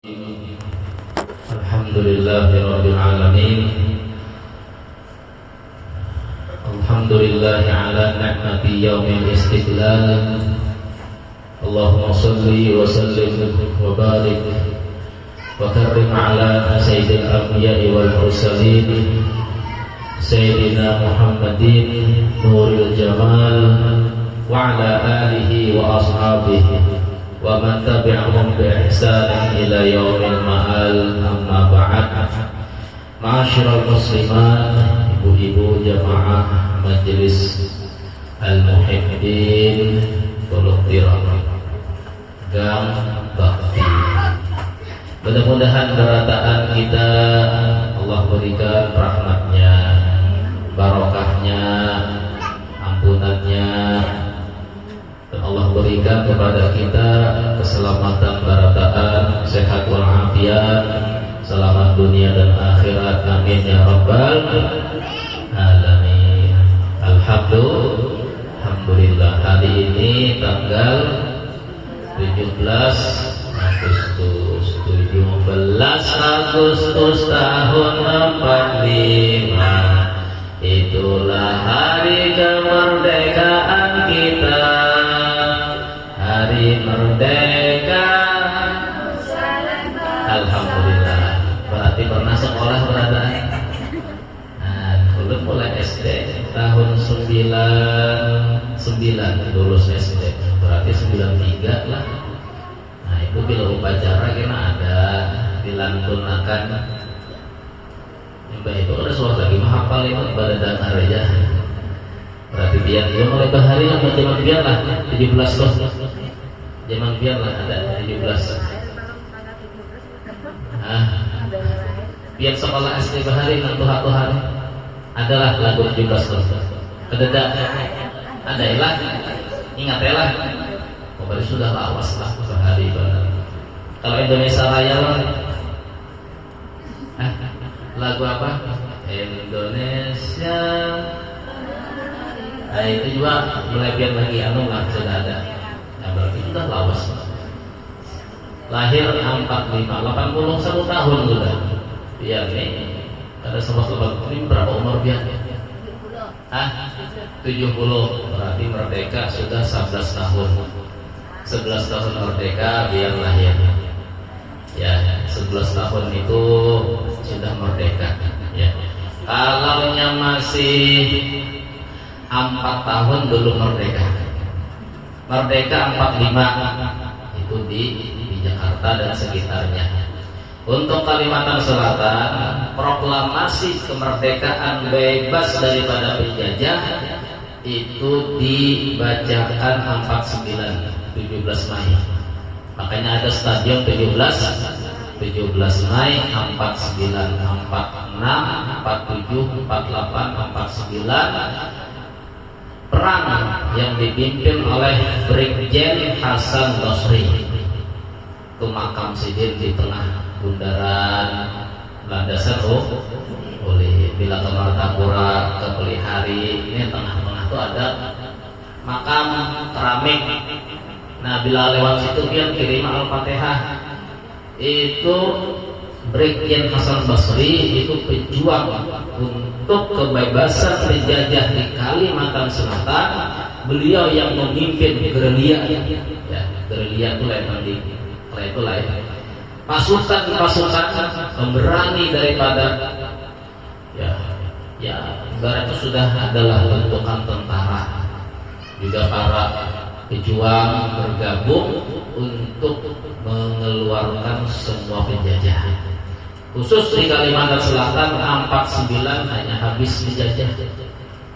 Alhamdulillahirabbil alamin. Alhamdulillah ala ni'mati yaumil istiqlal. Allahumma shalli wa sallim wa barik wa karrim ala sayyidil anbiya'i wal mursalin sayyidina Muhammadin nuril jamal wa ala alihi wa ashabihi wa man tabi'ahum bi ihsan ila yaumil ma'al. Amma ba'd. Ma'asyiral muslimat, ibu-ibu jamaah majelis al-muhibbin Pondok Tirang Gang Bakti. Mudah-mudahan berataan kita Allah berikan rahmatnya, barokahnya, ampunannya, dan Allah berikan kepada kita keselamatan, barataan, sehat walafiat, selamat dunia dan akhirat. Amin ya rabbal alamin. Alhamdulillah, hari ini tanggal 17 Agustus tahun 45. Itulah hari kemerdekaan kita, hari merdeka. Alhamdulillah. Berarti pernah sekolah berada? Belum, mulai SD tahun 99 lulus SD, berarti 93 lah. Nah itu bila upacara kena ada dilantunkan. Mbak itu ada suara lagi mahapal itu pada dasar aja. Berarti biar dia mulai bahari lah, zaman biar lah 17 loh. Zaman biar lah ada 17. Biar sekolah SD bahari dan tuhan adalah lagu 17 loh. Kededak ada lah, ingat ya lah. Kembali sudah lawas lah bahari bahari. Kalau Indonesia Raya lah, lagu apa? Indonesia. Nah itu juga melebihan lagi anu lah sudah ada. Nah berarti sudah lawas. Lahir 45, 81 tahun sudah. Biar nih ada sebab-sebab ini berapa umur biar? 70. Berarti merdeka sudah 11 tahun. 11 tahun merdeka biar lahir. Ya, 11 tahun itu sudah merdeka. Ya. Kalau yang masih 4 tahun belum merdeka. Merdeka 45 itu di Jakarta dan sekitarnya. Untuk Kalimantan Selatan, proklamasi kemerdekaan bebas daripada penjajah itu dibacakan 49 17 Mei. Makanya ada stadion 17 Mei, 49, 46, 47, 48, 49. Perang yang dipimpin oleh Brigjen Hasan Basri. Itu makam sidin di tengah bundaran landasan oleh bila ke Martapura, ke Pelihari, ini tengah-tengah itu ada makam keramik. Nah bila lewat situ dia kirim Al-Fatihah. Itu Brigjen Hasan Basri itu pejuang untuk kebebasan penjajah di Kalimantan Selatan. Beliau yang memimpin gerilya. Ya, gerilya itu lain. Pasukan pemberani daripada ibarat itu sudah adalah bentukan tentara. Juga para pejuang bergabung untuk mengeluarkan semua penjajah. Khusus di Kalimantan Selatan 49 hanya habis penjajah.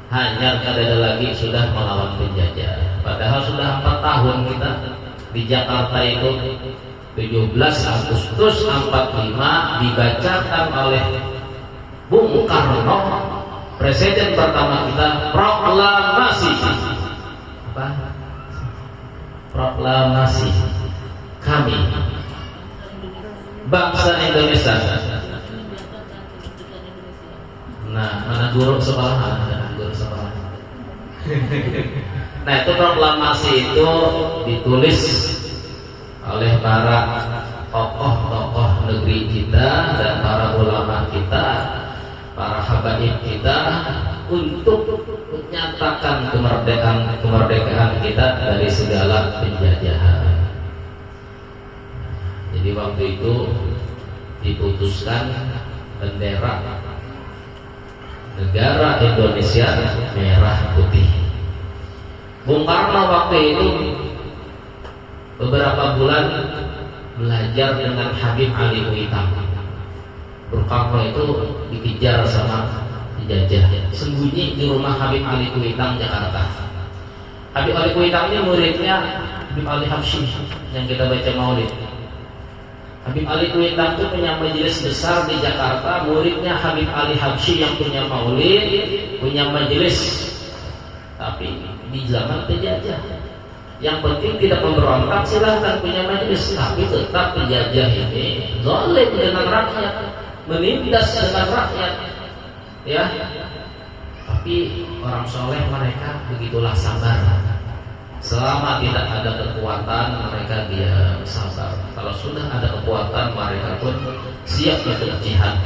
Hanya ada lagi sudah melawan penjajah. Padahal sudah 4 tahun kita di Jakarta itu 17 Agustus 45 dibacakan oleh Bung Karno, presiden pertama kita, proklamasi. Apa? Proklamasi kami bangsa Indonesia. Nah, mana guru sekolah? Nah, itu proklamasi itu ditulis oleh para tokoh-tokoh negeri kita dan para ulama kita, para habaib kita untuk menyatakan kemerdekaan kita dari segala penjajahan. Jadi waktu itu diputuskan bendera negara Indonesia merah putih. Bung Karno waktu itu beberapa bulan belajar dengan Habib Ali Kuitang. Bung Karno itu dikejar sama penjajah, sembunyi di rumah Habib Ali Kuitang, Jakarta. Habib Ali Kuitang ini muridnya Habib Ali Habsyi yang kita baca maulid. Habib Ali Kuitang itu punya majelis besar di Jakarta, muridnya Habib Ali Habsyi yang punya maulid, punya majelis. Tapi di zaman penjajah, yang penting tidak memberontak, silahkan punya majelis, tapi tetap penjajah ini zalim dengan rakyat, menindas dengan rakyat, ya. Tapi orang soleh mereka begitulah sabar. Selama tidak ada kekuatan, mereka dia sabar. Kalau sudah ada kekuatan, mereka pun siap untuk jihad.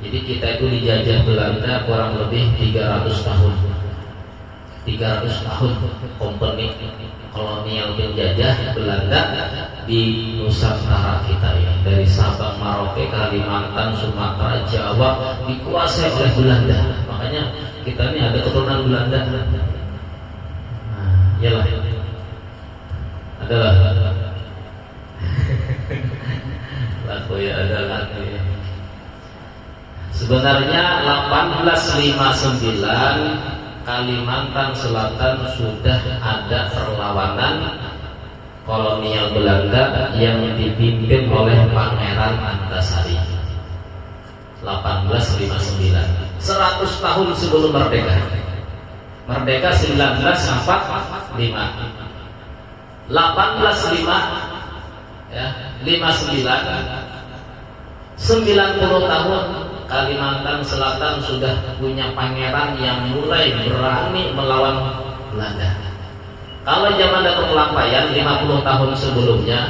Jadi kita itu dijajah Belanda kurang lebih 300 tahun. 300 tahun kompeni kolonial penjajah Belanda di Nusantara kita ya. Dari Sabang, Merauke, Kalimantan, Sumatera, Jawa dikuasai oleh Belanda. Makanya kita ini ada keturunan Belanda. Iyalah, adalah laku ya, adalah ya. Sebenarnya 1859 Kalimantan Selatan sudah ada perlawanan kolonial Belanda yang dipimpin oleh Pangeran Antasari. 1859, 100 tahun sebelum merdeka. Merdeka 1945. 1805 ya, 59 90 tahun Kalimantan Selatan sudah punya pangeran yang mulai berani melawan Belanda. Kalau zaman Datuk Kelampaian 50 tahun sebelumnya,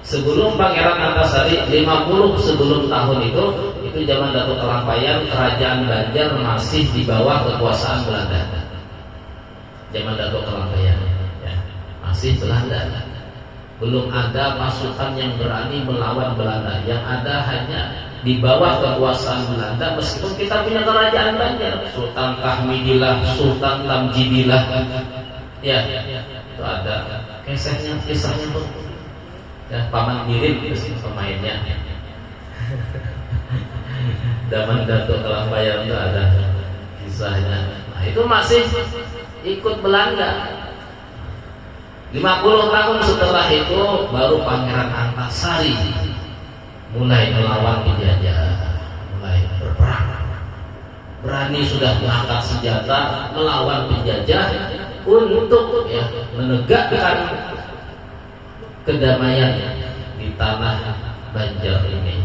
sebelum Pangeran Antasari 50 sebelum tahun itu zaman Datuk Kelampaian, kerajaan Banjar masih di bawah kekuasaan Belanda. Zaman Datuk Kelampaian ya, masih Belanda. Belum ada pasukan yang berani melawan Belanda. Yang ada hanya di bawah kekuasaan Belanda. Meskipun kita punya kerajaan Banjar, Sultan Kahmidillah, Sultan Tamjidillah, ya itu ada kisahnya tuh. Ya, Paman Birin pemainnya. Zaman Datuk Kelampaian itu ada kisahnya. Nah, itu masih ikut Belanda. 50 tahun setelah itu baru Pangeran Antasari mulai melawan penjajah, mulai berperang. Berani sudah mengangkat senjata melawan penjajah untuk ya, menegakkan kedamaian di tanah Banjar ini.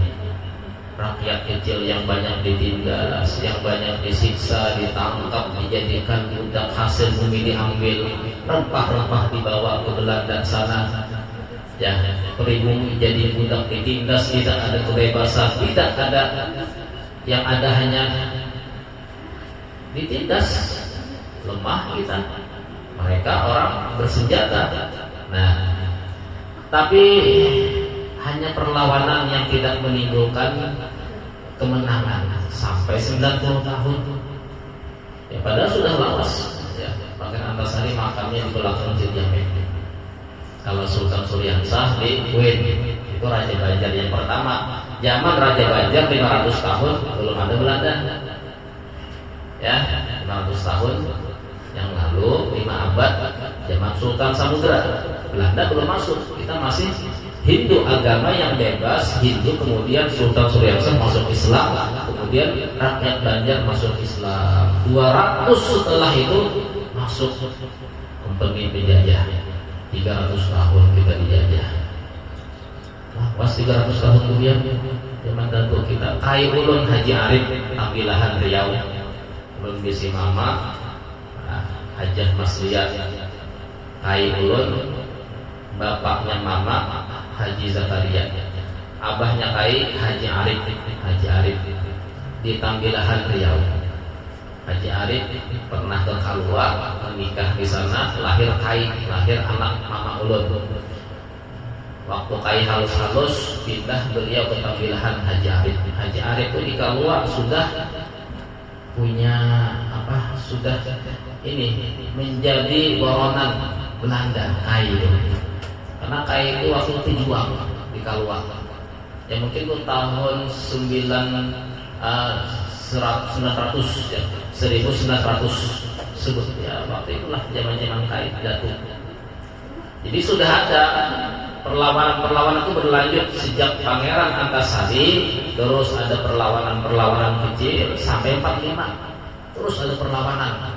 Rakyat kecil yang banyak ditindas, yang banyak disiksa, ditangkap, dijadikan budak, hasil bumi diambil, rempah-rempah dibawa ke Belanda sana. Ya, pribumi jadi budak, ditindas, tidak ada kebebasan, tidak ada, yang ada hanya ditindas. Lemah kita, mereka orang bersenjata. Nah, tapi hanya perlawanan yang tidak menimbulkan kemenangan sampai 90 tahun. Ya, padahal sudah lawas. Ya, Pangeran Antasari makamnya di belakang Masjid Jami. Kalau Sultan Suryansah di Win, itu Raja Banjar yang pertama. Zaman Raja Banjar 500 tahun belum ada Belanda. Ya, 500 tahun yang lalu, 5 abad zaman Sultan Samudra, Belanda belum masuk. Kita masih Hindu, agama yang bebas Hindu. Kemudian Sultan Suryansah masuk Islam, kemudian rakyat Banjar masuk Islam. 200 setelah itu masuk kompeni penjajah. 300 tahun kita dijajah. Pas 300 tahun kemudian zaman Datuk kita Kai Ulun Haji Arif Tambilahan Riau, Ulun Bisi Mama, Hajah Masliat Kai Ulun, bapaknya Mama Haji Zakaria. abahnya Kai Haji Arif. Haji Arif di Tambilahan Riau. Haji Arif pernah ke Kalua, menikah di sana, lahir Kai, lahir anak Mama Ulun. Waktu Kai halus-halus, pindah beliau ke Tambilahan Haji Arif. Haji Arif itu di Kalua sudah punya apa? Sudah ini menjadi boronan Belanda Kai itu. Karena Kai itu waktu itu juang di Kalua. Ya mungkin itu tahun 1900 ya, 1900 sebut ya, waktu itulah zaman-zaman Kai jatuh. Jadi sudah ada perlawanan itu berlanjut sejak Pangeran Antasari, terus ada perlawanan kecil sampai 45. Terus ada perlawanan.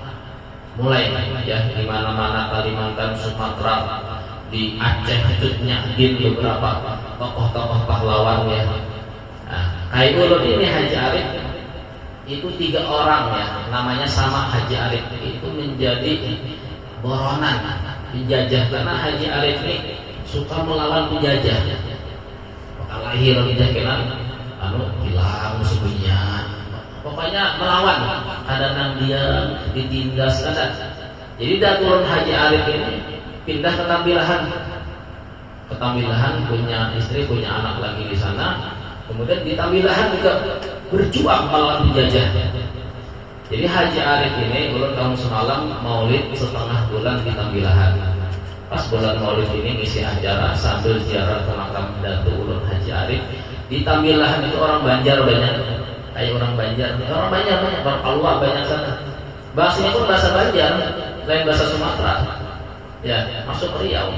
Mulai ya di mana-mana Kalimantan, Sumatera, di Aceh, Cutnyadin, beberapa tokoh-tokoh pahlawan ya. Nah, Kai Ulun ini Haji Arif itu 3 orang ya, namanya sama Haji Arif itu menjadi boronan penjajah, karena Haji Arif ini suka melawan penjajah. Maka lahir penjajah hilang musuhnya. Pokoknya melawan, kadang dia ditindas kadang. Jadi Daturun Haji Arif ini pindah ke Tambilahan. Ke Tambilahan, punya istri, punya anak lagi di sana. Kemudian di Tambilahan juga berjuang melawan penjajah. Jadi Haji Arif ini ulun tahun semalam maulid setengah bulan di Tambilahan. Pas bulan maulid ini ngisi acara sambil ziarah ke makam Datu Ulun Haji Arif. Di Tambilahan itu orang Banjar banyak, kayak orang Banjar banyak, orang Kalua banyak sana. Bahasanya pun bahasa Banjar, lain bahasa Sumatera. Ya, masuk Riau.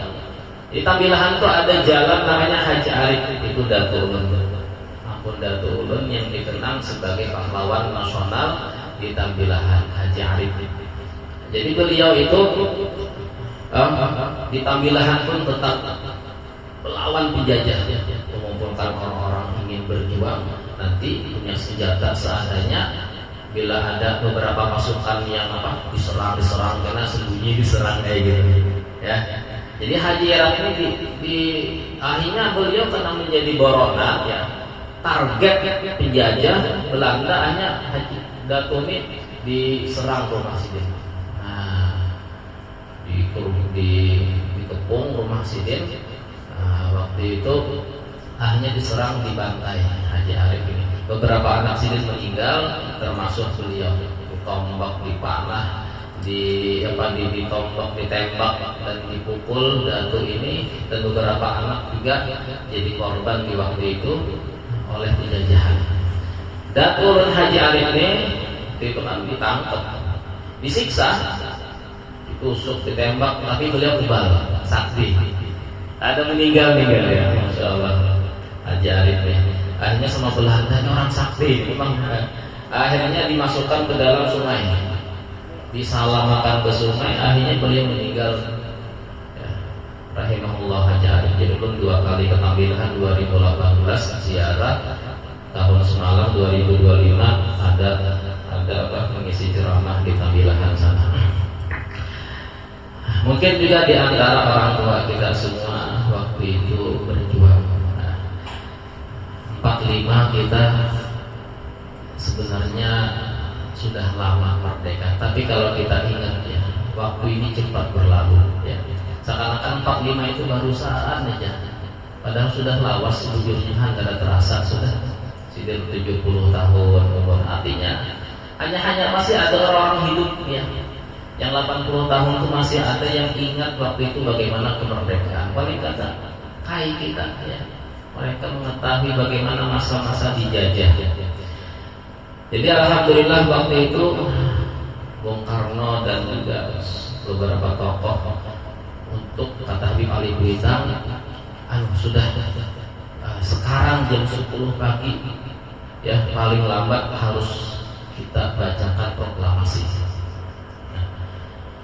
Di Tambilahan itu ada jalan namanya Haji Arif, itu Datu Ulun. Akun Datu Ulun yang dikenang sebagai pahlawan nasional di Tambilahan, Haji Arif. Jadi beliau itu di Tambilahan pun tetap melawan penjajah, mengumpulkan orang-orang ingin berjuang, nanti punya senjata seadanya. Bila ada beberapa pasukan yang diserang karena sembunyi diserang kayak gitu ya. Jadi Haji Arif ini di akhirnya beliau karena menjadi boronan ya, target penjajah Belanda hanya Haji Datu ini diserang rumah Sidin. Nah, dikepung rumah Sidin. Nah, waktu itu hanya diserang, dibantai Haji Arif ini. Beberapa anak Sidin meninggal, termasuk beliau. Ditombak, dipanah, ditombak, ditembak dan dipukul Datu ini, dan beberapa anak juga jadi korban di waktu itu oleh penjajahan. Datu Ulun Haji Arif ini ditangkap, disiksa, ditusuk, ditembak, tapi beliau kebal, sakti. Ada meninggal ya, Masya Allah Haji Arif ini. Akhirnya sama Belanda ini orang sakti, memang. Akhirnya dimasukkan ke dalam sungai, disalamakan ke sungai, akhirnya beliau meninggal ya. Rahimahullah Haji Arif. Jadi belum 2 kali ke Tambilahan, 2018 ziarah, tahun semalam 2025 ada mengisi ceramah di Tambilahan sana. Mungkin juga di antara orang tua kita semua waktu itu berjuang. 45 kita sebenarnya sudah lama merdeka, tapi kalau kita ingat ya, waktu ini cepat berlalu ya. Seakan-akan 45 itu barusan aja, padahal sudah lawas sebujurnya, tidak terasa sudah 70 tahun umur. Artinya hanya masih ada orang hidup ya, yang 80 tahun itu masih ada yang ingat waktu itu bagaimana kemerdekaan. Paling kata Kai kita ya, mereka mengetahui bagaimana masa-masa dijajah. Jadi alhamdulillah waktu itu Bung Karno dan juga beberapa tokoh untuk kata Habib Ali Kuitang, sudah sekarang jam 10 pagi ya, paling lambat harus kita bacakan proklamasi.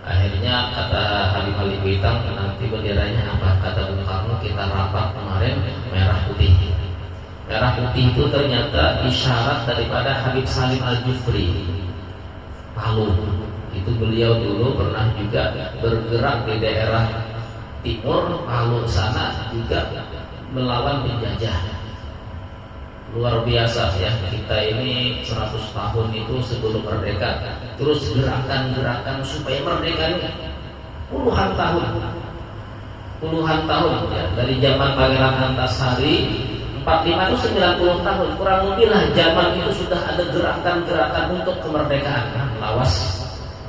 Akhirnya kata Habib Ali Kuitang, nanti benderanya apa? Kata Bung Karno, kita rapat kemarin merah putih. Merah putih itu ternyata isyarat daripada Habib Salim Al-Jufri Palu. Itu beliau dulu pernah juga bergerak di daerah timur Palu sana, juga melawan penjajah. luar biasa ya. Kita ini 100 tahun itu sebelum merdeka, terus gerakan-gerakan supaya merdeka ini puluhan tahun ya. Dari zaman Pangeran Antasari 45 itu 90 tahun kurang lebih lah, zaman itu sudah ada gerakan-gerakan untuk kemerdekaan. Lawas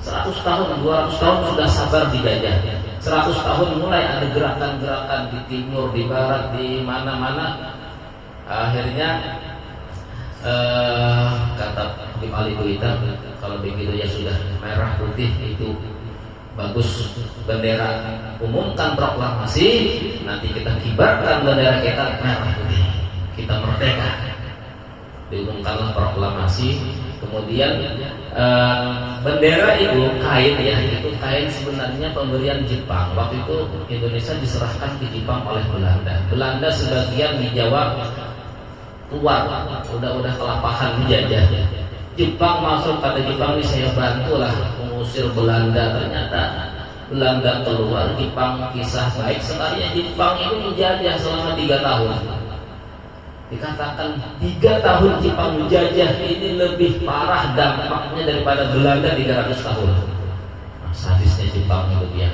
100 tahun, 200 tahun sudah sabar dijajah. 100 tahun mulai ada gerakan-gerakan di timur, di barat, di mana-mana. Akhirnya kata Habib Ali Kuita, kalau begitu ya sudah, merah putih itu bagus, bendera umumkan proklamasi, nanti kita kibarkan bendera kita merah putih, kita merdeka. Diumumkanlah proklamasi. Kemudian bendera itu kain ya, itu kain sebenarnya pemberian Jepang. Waktu itu Indonesia diserahkan ke Jepang oleh Belanda. Belanda sebagian di Jawa keluar, udah kelapahan menjajah. Jepang masuk, kata Jepang ini saya bantulah mengusir Belanda. Ternyata Belanda keluar, Jepang kisah baik sekali ya. Jepang itu menjajah selama 3 tahun. Dikatakan 3 tahun Jepang menjajah ini lebih parah dampaknya daripada Belanda 300 tahun. Nah, sadisnya Jepang itu dia.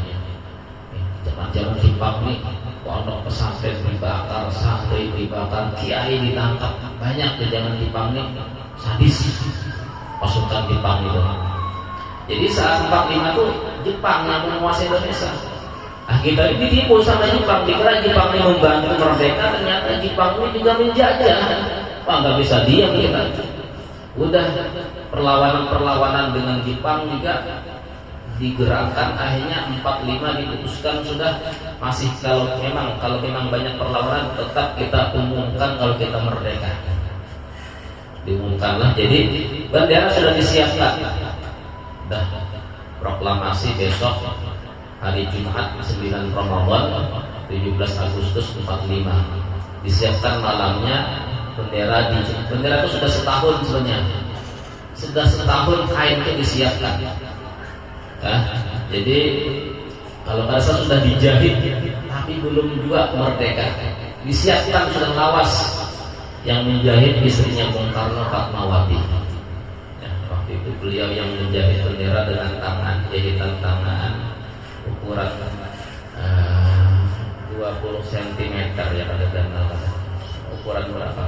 Zaman Jepang nih, pondok pesantren dibakar, santri dibakar, kiai ditangkap, banyak di zaman Jepang nih, sadis pasukan Jepang itu. Jadi saat 45 itu Jepang yang menguasai Indonesia. Kita ini ditipu sama Jepang, dikira Jepang ini membantu merdeka, ternyata Jepang ini juga menjajah. Wah, nggak bisa diam kita. Udah perlawanan dengan Jepang juga digerakkan, akhirnya 45 diputuskan sudah, masih kalau memang banyak perlawanan tetap kita umumkan kalau kita merdeka. Diumumkanlah, jadi bendera sudah disiapkan. Dah proklamasi besok hari Jumat 9 Ramadan 17 Agustus 45. Disiapkan malamnya bendera itu sudah setahun sebenarnya. Sudah setahun kain itu disiapkan. Ya, jadi kalau rasa sudah dijahit tapi belum juga merdeka. Disiapkan sudah lawas, yang menjahit istrinya Bung Karno, Fatmawati. Ya, waktu itu beliau yang menjahit bendera dengan jahitan tangan ukuran 20 cm ya, pada danau. Ukuran berapa?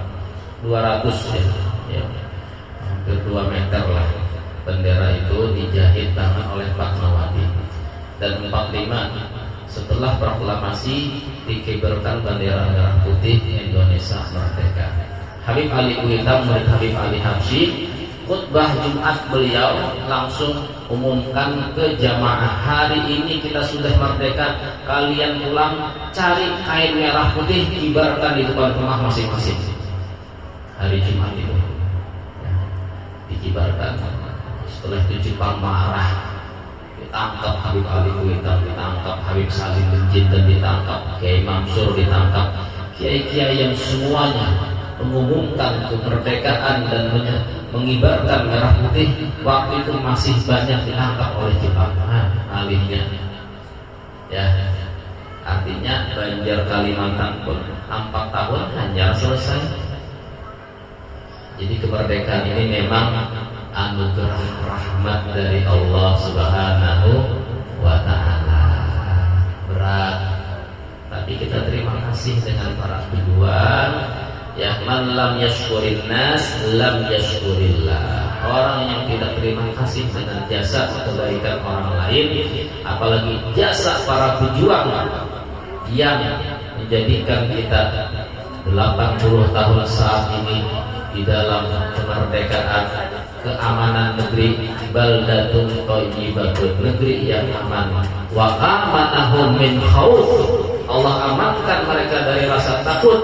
200 ya. Hampir 2 meter lah. Bendera itu dijahit tangan oleh Fatmawati. Dan 45 setelah proklamasi dikibarkan bendera merah putih Indonesia merdeka. Habib Ali Kuita, murid Habib Ali Habsyi, khutbah Jumat beliau langsung umumkan ke jamaah, hari ini kita sudah merdeka, kalian pulang cari kain merah putih, kibarkan di depan rumah masing-masing. Hari Jumat itu ya, dikibarkan. Setelah itu Jepang marah, ditangkap Habib Ali Kuita, ditangkap Habib Salim bin Jin, dan ditangkap Kiai Mansur, ditangkap kiai-kiai yang semuanya mengumumkan kemerdekaan dan mengibarkan merah putih. Waktu itu masih banyak ditangkap oleh Jepang. Alihnya ya, artinya Banjar Kalimantan pun 4 tahun hanya selesai. Jadi kemerdekaan ini memang anugerah rahmat dari Allah Subhanahu wa Ta'ala. Berat, tapi kita terima kasih dengan para pejuang. Ya, man lam yashkurin nas lam yashkurillah. Orang yang tidak terima kasih dengan jasa kebaikan orang lain, apalagi jasa para pejuang yang menjadikan kita 80 tahun saat ini di dalam kemerdekaan, keamanan negeri, baldatun thayyibatun, negeri yang aman. Wa amanahum min khauf, Allah amankan mereka dari rasa takut.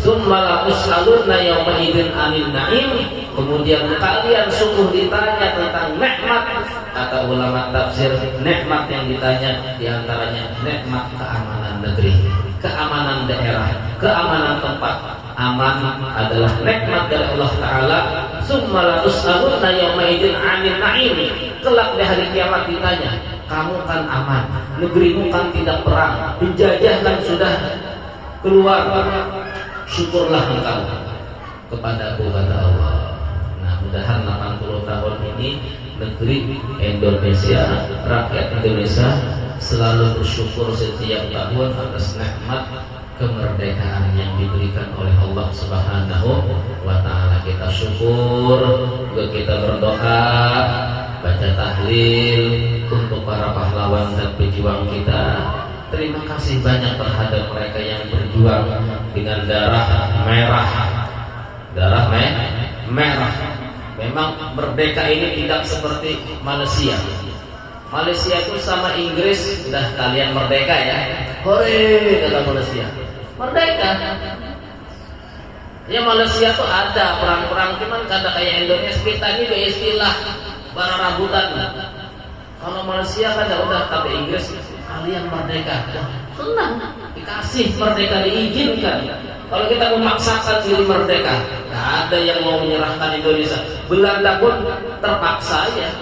Tsumma la tus'alunna yawma idzin 'anil na'im, kemudian kalian sungguh ditanya tentang nikmat. Kata ulama tafsir, nikmat yang ditanya diantaranya nikmat keamanan negeri, keamanan daerah, keamanan tempat. Aman adalah nikmat dari Allah Ta'ala. Tsumma la tus'alunna yawma idzin 'anil na'im, kelak di hari kiamat ditanya, kamu kan aman, negerimu kan tidak perang, penjajah kan sudah keluar, syukurlah engkau. kepadaku, kata Allah. Nah, mudahan 80 tahun ini negeri Indonesia, rakyat Indonesia selalu bersyukur setiap tahun atas nikmat kemerdekaan yang diberikan oleh Allah Subhanahu wa Ta'ala. Kita syukur, juga kita berdoa, baca tahlil untuk para pahlawan dan pejuang kita. Terima kasih banyak terhadap mereka yang berjuang dengan darah merah. Darah merah. Memang merdeka ini tidak seperti Malaysia. Malaysia itu sama Inggris, udah kalian merdeka ya, hore kata Malaysia, merdeka. Ya Malaysia tuh ada perang-perang, cuman kata kayak Indonesia kita ini istilah bara rambutan. Kalau Malaysia kan udah kata Inggris, kalian merdeka, senang, dikasih merdeka, diizinkan. Kalau kita memaksakan diri merdeka, nggak ada yang mau menyerahkan Indonesia. Belanda pun terpaksa ya,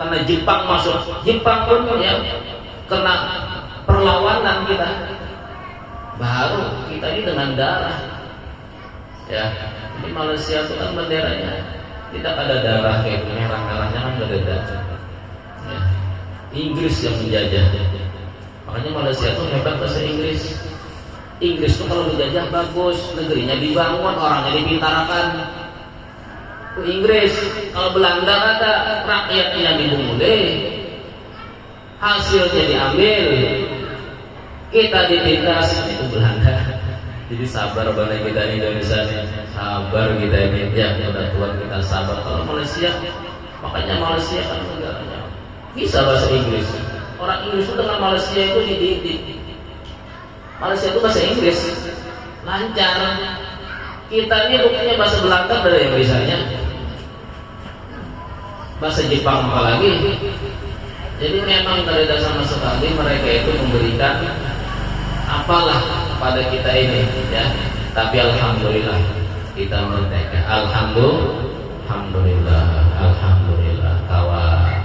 karena Jepang masuk. Jepang pun ya kena perlawanan kita. Baru kita ini dengan darah. Ya, ini Malaysia itu kan benderanya tidak ada darah kayak merah-merahnya kan beda. Ya. Inggris yang menjajah. Makanya Malaysia itu hebat bahasa Inggris. Inggris itu kalau menjajah bagus, negerinya dibangun, orangnya dipintarakan. Inggris, kalau Belanda ada rakyatnya dibunguli, hasilnya diambil, kita ditindas. Itu Belanda. Jadi sabar pada kita di Indonesia nih, sabar kita ini ya, udah Tuhan kita sabar. Kalau Malaysia, makanya Malaysia kan negaranya bisa bahasa Inggris. Orang Inggris itu dengan Malaysia itu dididik. Malaysia itu bahasa Inggris lancar. Kita ini buktinya bahasa Belanda ada yang bisanya, bahasa Jepang apalagi. Jadi memang tidak sama sekali mereka itu memberikan apalah kepada kita ini ya. Tapi alhamdulillah kita merdeka. Alhamdulillah, alhamdulillah. Kawan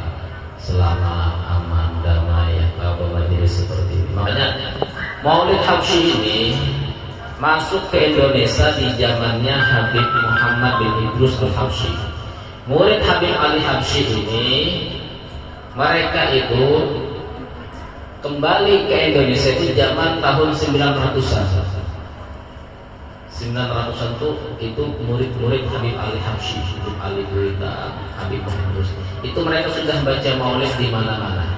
selamat, aman, damai ya, kalau majelis seperti ini. Makanya Maulid Habsyi ini masuk ke Indonesia di zamannya Habib Muhammad bin Idrus al-Habsyi. Murid Habib Ali Habsyi ini, mereka itu kembali ke Indonesia itu zaman tahun 900-an. 900-an itu murid-murid Habib Ali Habsyi, Habib Ali Gurita, Habib Muhammad Idrus. Itu mereka sudah baca Maulid di mana-mana.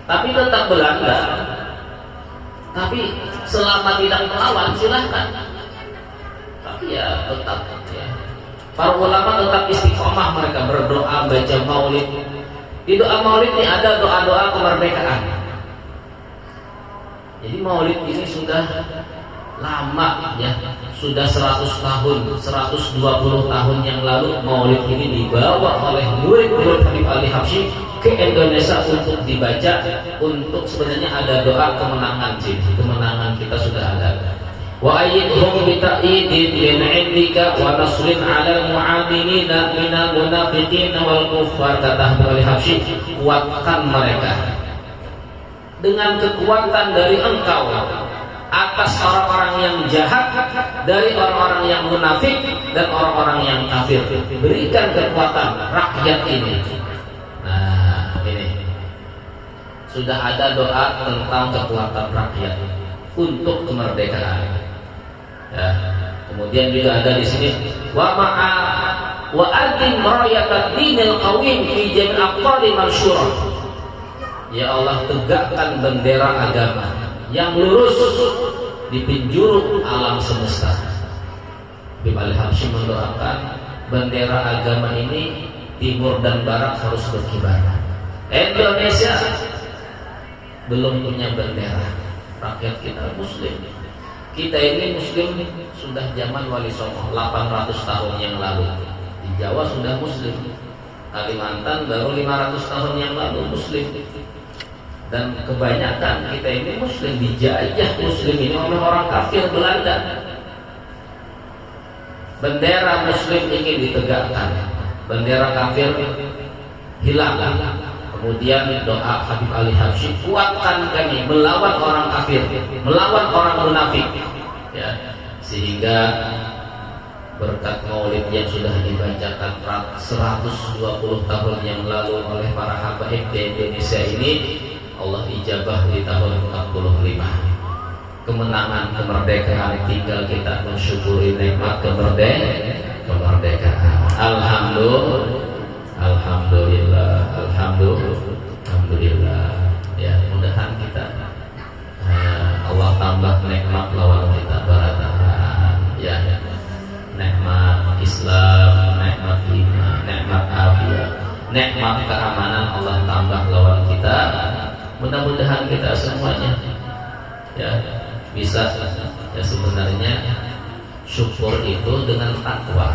Tapi tetap Belanda. Tapi selama tidak melawan silahkan. Tapi ya tetap ya. Para ulama tetap istiqomah, mereka berdoa baca Maulid. Di doa Maulid ini ada doa-doa kemerdekaan. Jadi Maulid ini sudah lama ya, sudah 100 tahun, 120 tahun yang lalu Maulid ini dibawa oleh murid-murid Habib Ali Habsyi ke Indonesia untuk dibaca, untuk sebenarnya ada doa kemenangan sih. Kemenangan kita sudah ada. Wa ayyidhum bi ta'idin min 'indika wa nasrin 'ala al-mu'adinina minal munafiqin wal kuffar, kata Habib Ali Habsyi, kuatkan mereka dengan kekuatan dari engkau atas orang-orang yang jahat, dari orang-orang yang munafik dan orang-orang yang kafir. Berikan kekuatan rakyat ini. Nah, ini sudah ada doa tentang kekuatan rakyat untuk kemerdekaan. Ya. Kemudian juga ada di sini wa ma'a wa adim rayatat dinil qawim fi jamil aqwali mansyurah. Ya Allah, tegakkan bendera agama yang lurus di penjuru alam semesta. Habib Ali Habsyi mendoakan bendera agama ini timur dan barat harus berkibar. Indonesia belum punya bendera. Rakyat kita muslim. Kita ini muslim sudah zaman Wali Songo 800 tahun yang lalu. Di Jawa sudah muslim. Kalimantan baru 500 tahun yang lalu muslim. Dan kebanyakan kita ini muslim, dijajah muslim ini oleh orang kafir Belanda. Bendera muslim ingin ditegakkan, bendera kafir hilang. Kemudian doa Habib Ali Habsyi, kuatkan kami melawan orang kafir, melawan orang munafik ya, sehingga berkat maulid yang sudah dibacakan 120 tahun yang lalu oleh para habaib di Indonesia ini, Allah ijabah di tahun 45. Kemenangan kemerdekaan, tinggal kita mensyukuri nikmat kemerdekaan. Alhamdulillah. Ya, mudahan kita Allah tambah nikmat lawan kita barataan. Ya, nikmat Islam, nikmat iman, nikmat afiat, nikmat keamanan Allah tambah lawan kita. Mudah-mudahan kita semuanya ya bisa. Ya, sebenarnya syukur itu dengan takwa.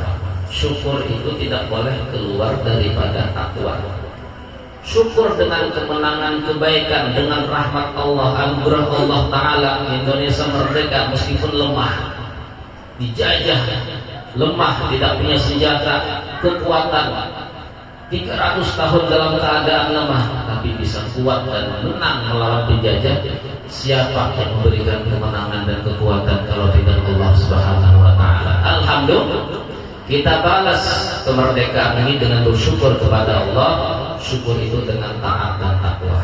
Syukur itu tidak boleh keluar daripada takwa. Syukur dengan kemenangan, kebaikan, dengan rahmat Allah, anugerah Allah Ta'ala. Indonesia merdeka meskipun lemah, dijajah, lemah, tidak punya senjata, kekuatan, 300 tahun dalam keadaan lemah, tapi bisa kuat dan menang melawan penjajah. Siapa yang memberikan kemenangan dan kekuatan kalau tidak Allah Subhanahu wa Ta'ala? Alhamdulillah, kita balas kemerdekaan ini dengan bersyukur kepada Allah. Syukur itu dengan taat dan takwa.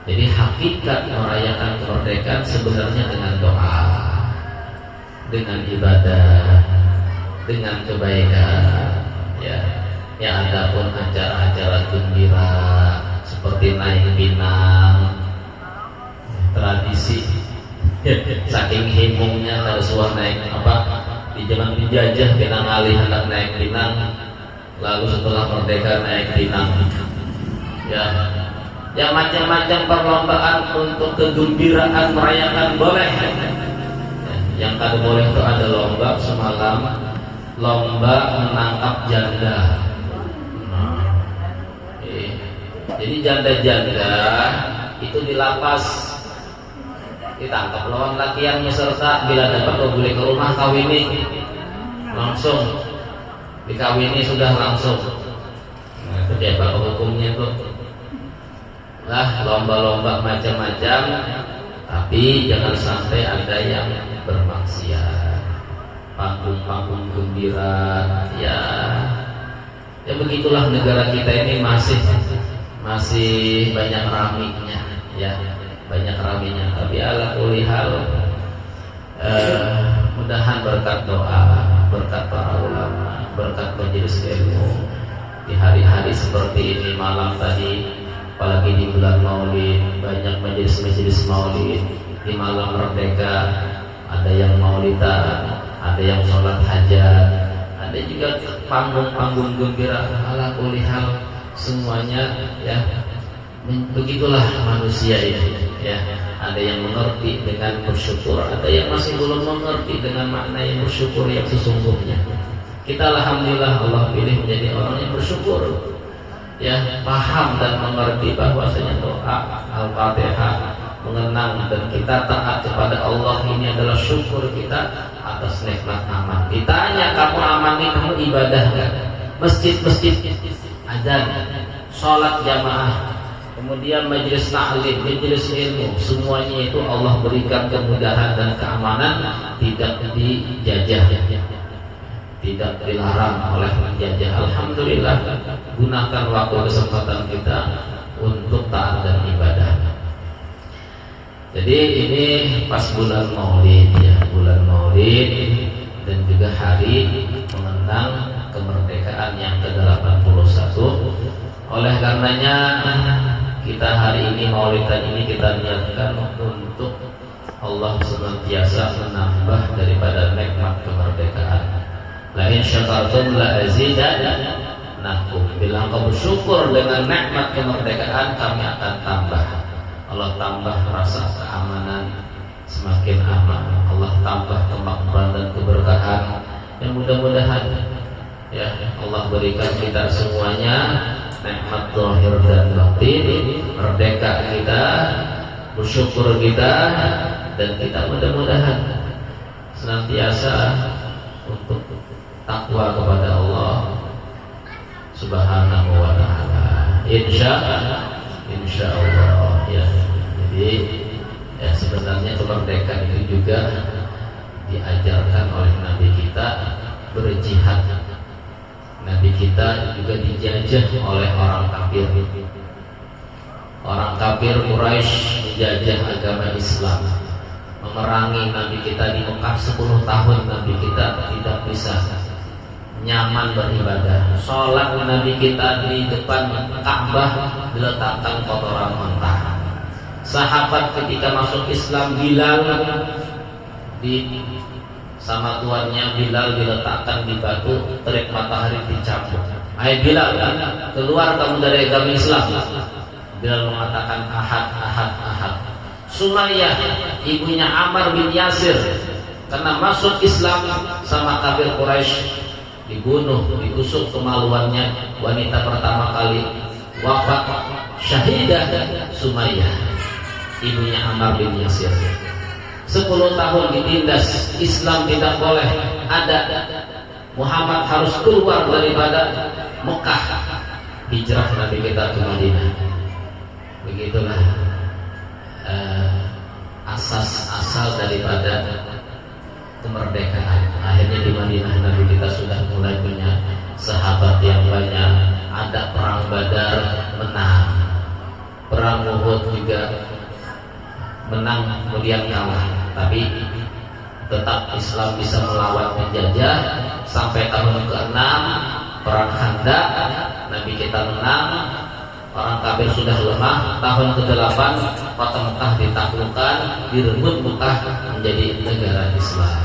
Jadi hakikat merayakan kemerdekaan sebenarnya dengan doa, dengan ibadah, dengan kebaikan. Ya, adapun acara-acara gembira seperti naik pinang, tradisi saking himungnya harus naik di zaman penjajah pinang alih hendak naik pinang, lalu setelah merdeka naik pinang. Ya macam-macam perlombaan untuk kegembiraan merayakan boleh. Yang kada boleh itu ada lomba semalam, lomba menangkap janda. Jadi janda-janda itu di lapas ditangkap lawan laki yang serta, bila dapat boleh ke rumah kawini langsung, dikawini sudah langsung. Nah, itu dia pak hukumnya tuh. Lah lomba-lomba macam-macam, tapi jangan sampai ada yang bermaksiat. Panggung-panggung gembira, ya begitulah negara kita ini masih banyak raminya, ya banyak raminya. Tapi ala kulli hal, mudahan berkat doa, berkat para ulama, berkat majelis ilmu di hari-hari seperti ini, malam tadi, apalagi di bulan Maulid, banyak majelis-majelis Maulid. Di malam merdeka ada yang maulidan, ada yang sholat hajat, ada juga panggung-panggung gembira. Ala kulli hal, semuanya ya begitulah manusia ini. Ya, ada yang mengerti dengan bersyukur, ada yang masih belum mengerti dengan makna yang bersyukur yang sesungguhnya. Kita alhamdulillah Allah pilih menjadi orang yang bersyukur, ya paham dan mengerti bahwasanya doa Al-Fatihah mengenang dan kita taat kepada Allah ini adalah syukur kita atas nikmat aman. Ditanya, kamu aman nih, kamu ibadah kan? Masjid-masjid azan, sholat jamaah, kemudian majelis taklim, majelis ilmu, semuanya itu Allah berikan kemudahan dan keamanan, tidak dijajah, tidak dilarang oleh penjajah. Alhamdulillah, gunakan waktu kesempatan kita untuk taat dan ibadah. Jadi ini pas bulan Maulid, ya bulan Maulid, dan juga hari mengenang kemerdekaan yang ke-81. Oleh karenanya kita hari ini Maulidan ini kita niatkan untuk Allah senantiasa menambah daripada nikmat kemerdekaan. La in syakartum la azidannakum. Bila engkau bersyukur dengan nikmat kemerdekaan, kami akan tambah. Allah tambah rasa keamanan, semakin aman. Allah tambah kemakmuran dan keberkahan. Yang mudah-mudahan ya Allah berikan kita semuanya nikmat zahir dan batin, merdeka kita, bersyukur kita, dan kita mudah-mudahan senantiasa untuk takwa kepada Allah Subhanahu wa ta'ala. Insya Allah ya. Jadi ya sebenarnya kemerdekaan itu juga diajarkan oleh Nabi kita kita juga dijajah oleh orang kafir. Orang kafir Quraisy menjajah agama Islam, memerangi Nabi kita di Mekah 10 tahun. Nabi kita tidak bisa nyaman beribadah. Sholat Nabi kita di depan Ka'bah diletakkan kotoran mentah. Sahabat ketika masuk Islam, Bilal sama tuannya Bilal diletakkan di batu, terik matahari dicabut. Hai Bilal, keluar kamu dari agama Islam. Bilal mengatakan ahad, ahad, ahad. Sumayyah, ibunya Ammar bin Yasir, karena masuk Islam sama kafir Quraisy, dibunuh, ditusuk kemaluannya. Wanita pertama kali wafat syahidah Sumayyah, ibunya Ammar bin Yasir. 10 tahun ditindas, Islam tidak boleh ada. Muhammad harus keluar daripada Mekah. Hijrah Nabi kita ke Madinah. Begitulah asal daripada kemerdekaan. Akhirnya di Madinah Nabi kita sudah mulai punya sahabat yang banyak. Ada perang Badar menang, perang Uhud juga menang, kemudian kalah. Tapi tetap Islam bisa melawan penjajah sampai tahun ke-6 perang Khandaq, Nabi kita menang. Orang kafir sudah lemah. Tahun ke-8 kota Mekah ditaklukkan, direbut Mekah menjadi negara Islam.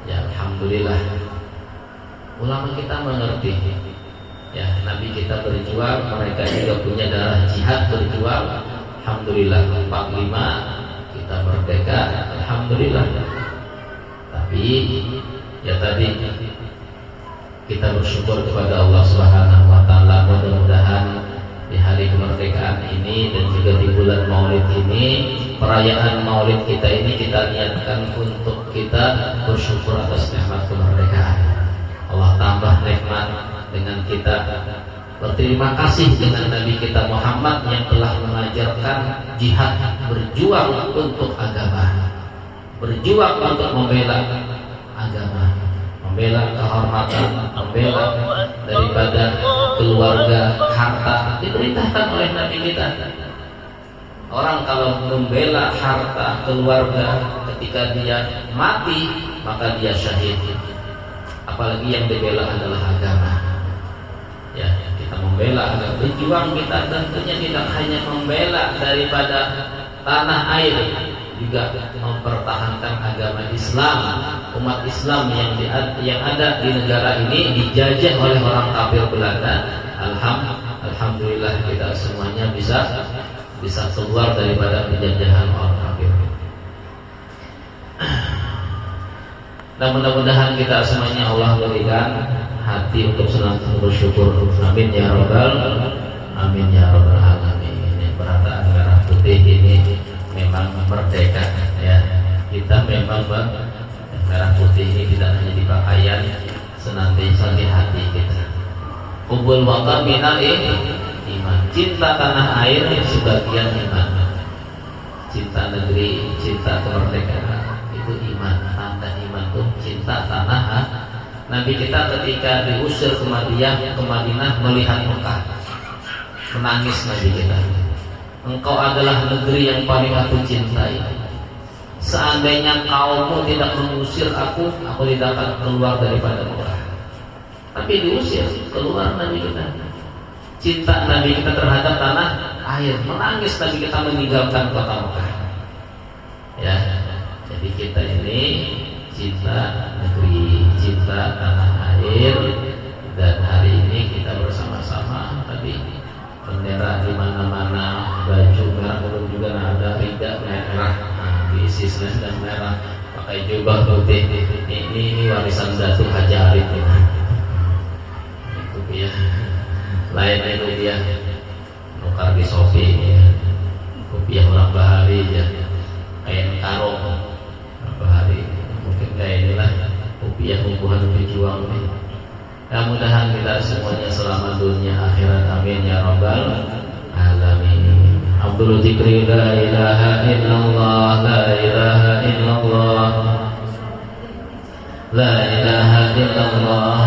Ya alhamdulillah, ulama kita mengerti. Ya Nabi kita berjuang, mereka juga punya darah jihad berjuang. Alhamdulillah 45 kita merdeka, alhamdulillah. Tapi ya tadi kita bersyukur kepada Allah Subhanahu wa taala. Mudah-mudahan di hari kemerdekaan ini dan juga di bulan Maulid ini, perayaan Maulid kita ini kita niatkan untuk kita bersyukur atas nikmat kemerdekaan. Allah tambah nikmat dengan kita berterima kasih dengan Nabi kita Muhammad yang telah mengajarkan jihad, berjuang untuk agama, berjuang untuk membela agama, membela kehormatan, membela daripada keluarga, harta, diperintahkan oleh Nabi kita. Orang kalau membela harta, keluarga, ketika dia mati maka dia syahid. Apalagi yang dibela adalah agama. Ya, kita membela agama, berjuang kita tentunya tidak hanya membela daripada tanah air, juga mempertahankan agama Islam. Umat Islam yang ada di negara ini dijajah oleh orang kafir Belanda. Alhamdulillah kita semuanya bisa keluar daripada penjajahan orang kafir. Dan mudah-mudahan kita semuanya Allah berikan hati untuk senantiasa bersyukur. Amin ya rabbal amin ya rabbal alamin. Perataan merah putih ini memang merdeka ya. Kita memang merah putih ini tidak hanya di pakaian, senantiasa di hati kita. Hubul watan minal iman. Cinta tanah air sebagian iman. Cinta negeri, cinta kemerdekaan itu iman. Tanda iman itu cinta tanah. Nabi kita ketika diusir ke Madinah melihat Mekah, menangis Nabi kita. Engkau adalah negeri yang paling aku cintai. Seandainya kaummu tidak mengusir aku tidak akan keluar daripada Mekah. Tapi diusir, keluar Nabi kita. Cinta Nabi kita terhadap tanah air, menangis Nabi kita meninggalkan kota Mekah. Ya, jadi kita ini cinta negeri, cinta tanah air, dan hari ini kita bersama-sama tadi bendera di mana-mana, baju merah belum juga ada, rida merah, diisi selendang merah, pakai jubah putih. Ini warisan Datuk Haji Arif ini. Itu dia. Lain itu dia nukar di Sofi ya. Kopiah orang Bahari ya. Kain karung orang Bahari. Mungkin kayak inilah kopiah hubungan berjuang ini. Mudah-mudahan kita semuanya selamat dunia akhirat, amin ya rabbal alamin. Abdul Dzikri la ilaha illallah, la ilaha illallah, la ilaha illallah,